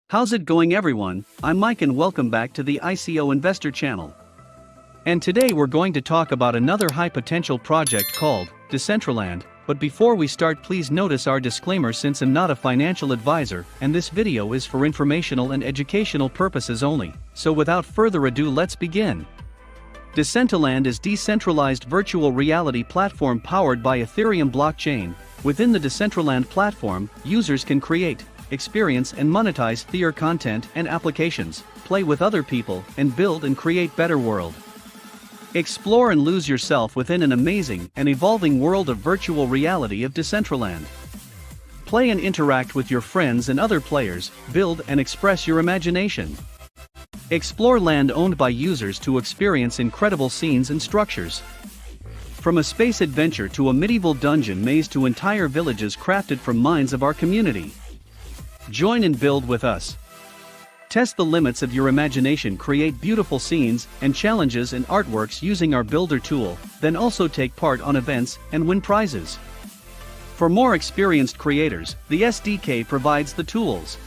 How's it going, everyone? I'm Mike and welcome back to the ICO Investor channel. And today we're going to talk about another high potential project called Decentraland. But before we start, please notice our disclaimer, since I'm not a financial advisor and this video is for informational and educational purposes only. So without further ado, let's begin. Decentraland is decentralized virtual reality platform powered by Ethereum blockchain. Within the Decentraland platform, users can create, experience and monetize their content and applications, play with other people, and build and create better world. Explore and lose yourself within an amazing and evolving world of virtual reality of Decentraland. Play and interact with your friends and other players, build and express your imagination. Explore land owned by users to experience incredible scenes and structures. From a space adventure to a medieval dungeon maze to entire villages crafted from minds of our community. Join and build with us. Test the limits of your imagination, create beautiful scenes and challenges and artworks using our builder tool, then also take part on events and win prizes. For more experienced creators, the SDK provides the tools.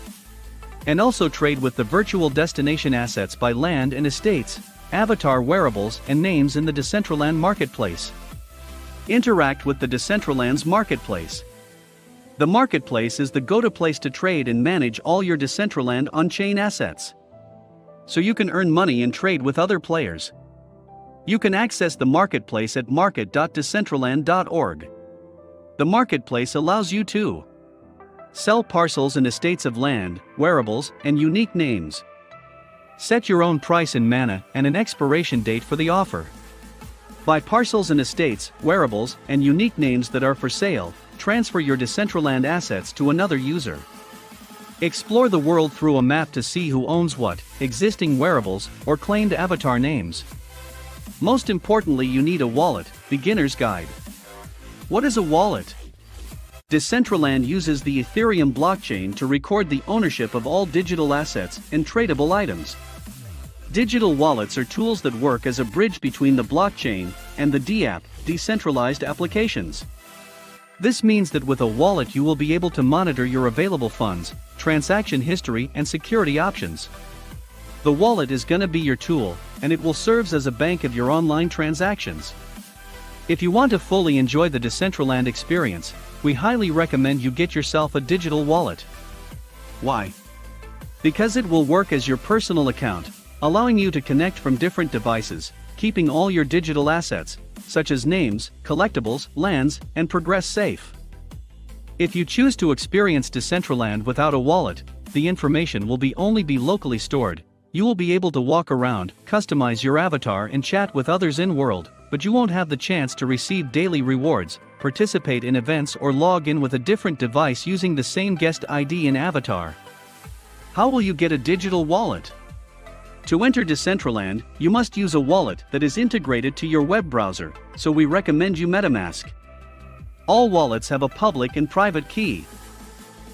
And also trade with the virtual destination assets by land and estates, avatar wearables and names in the Decentraland Marketplace. Interact with the Decentraland's Marketplace. The marketplace is the go-to place to trade and manage all your Decentraland on-chain assets. So you can earn money and trade with other players. You can access the marketplace at market.decentraland.org. The marketplace allows you to sell parcels and estates of land, wearables, and unique names. Set your own price in mana and an expiration date for the offer. Buy parcels and estates, wearables, and unique names that are for sale. Transfer your Decentraland assets to another user. Explore the world through a map to see who owns what, existing wearables, or claimed avatar names. Most importantly, you need a wallet. Beginner's guide. What is a wallet? Decentraland uses the Ethereum blockchain to record the ownership of all digital assets and tradable items. Digital wallets are tools that work as a bridge between the blockchain and the DApp, decentralized applications. This means that with a wallet you will be able to monitor your available funds, transaction history and security options. The wallet is gonna be your tool, and it will serve as a bank of your online transactions. If you want to fully enjoy the Decentraland experience, we highly recommend you get yourself a digital wallet. Why? Because it will work as your personal account, allowing you to connect from different devices, keeping all your digital assets, such as names, collectibles, lands, and progress safe. If you choose to experience Decentraland without a wallet, the information will only be locally stored. You will be able to walk around, customize your avatar and chat with others in-world, but you won't have the chance to receive daily rewards, participate in events or log in with a different device using the same guest ID and avatar. How will you get a digital wallet? To enter Decentraland, you must use a wallet that is integrated to your web browser, so we recommend you MetaMask. All wallets have a public and private key.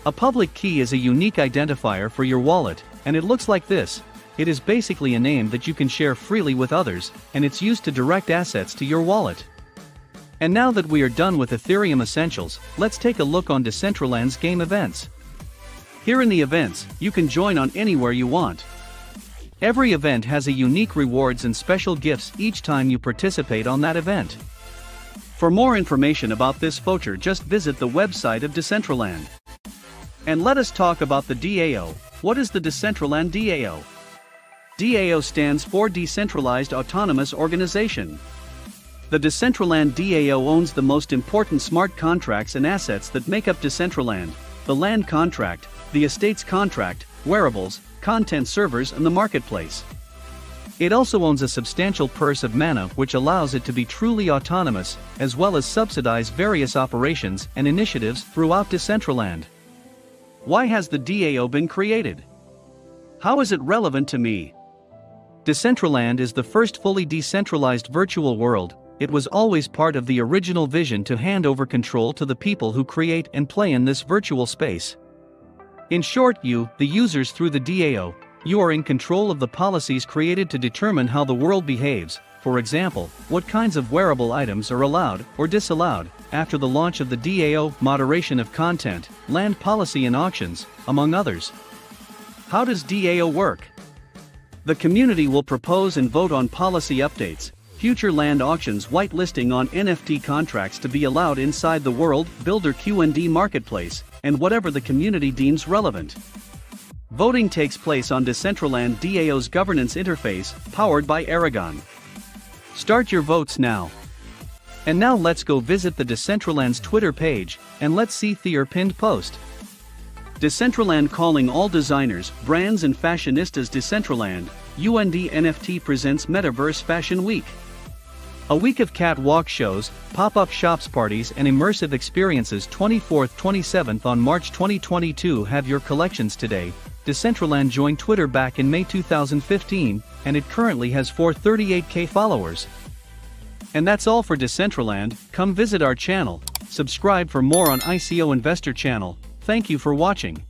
A public key is a unique identifier for your wallet, and it looks like this. It is basically a name that you can share freely with others, and it's used to direct assets to your wallet. And now that we are done with Ethereum essentials, let's take a look on Decentraland's game events. Here in the events, you can join on anywhere you want. Every event has a unique rewards and special gifts each time you participate on that event. For more information about this feature, just visit the website of Decentraland. And let us talk about the DAO. What is the Decentraland DAO? DAO stands for Decentralized Autonomous Organization. The Decentraland DAO owns the most important smart contracts and assets that make up Decentraland: the land contract, the estates contract, wearables, content servers and the marketplace. It also owns a substantial purse of mana which allows it to be truly autonomous, as well as subsidize various operations and initiatives throughout Decentraland. Why has the DAO been created? How is it relevant to me? Decentraland is the first fully decentralized virtual world. It was always part of the original vision to hand over control to the people who create and play in this virtual space. In short, you, the users through the DAO, you are in control of the policies created to determine how the world behaves. For example, what kinds of wearable items are allowed or disallowed. After the launch of the DAO, moderation of content, land policy and auctions, among others. How does DAO work? The community will propose and vote on policy updates, future land auctions, whitelisting on NFT contracts to be allowed inside the World Builder Q&D Marketplace, and whatever the community deems relevant. Voting takes place on Decentraland DAO's governance interface, powered by Aragon. Start your votes now. And now let's go visit the Decentraland's Twitter page, and let's see their pinned post. Decentraland calling all designers, brands and fashionistas. Decentraland, UND NFT presents Metaverse Fashion Week. A week of catwalk shows, pop-up shops, parties and immersive experiences. 24th-27th on March 2022. Have your collections today. Decentraland joined Twitter back in May 2015, and it currently has 438k followers. And that's all for Decentraland. Come visit our channel, subscribe for more on ICO Investor channel. Thank you for watching.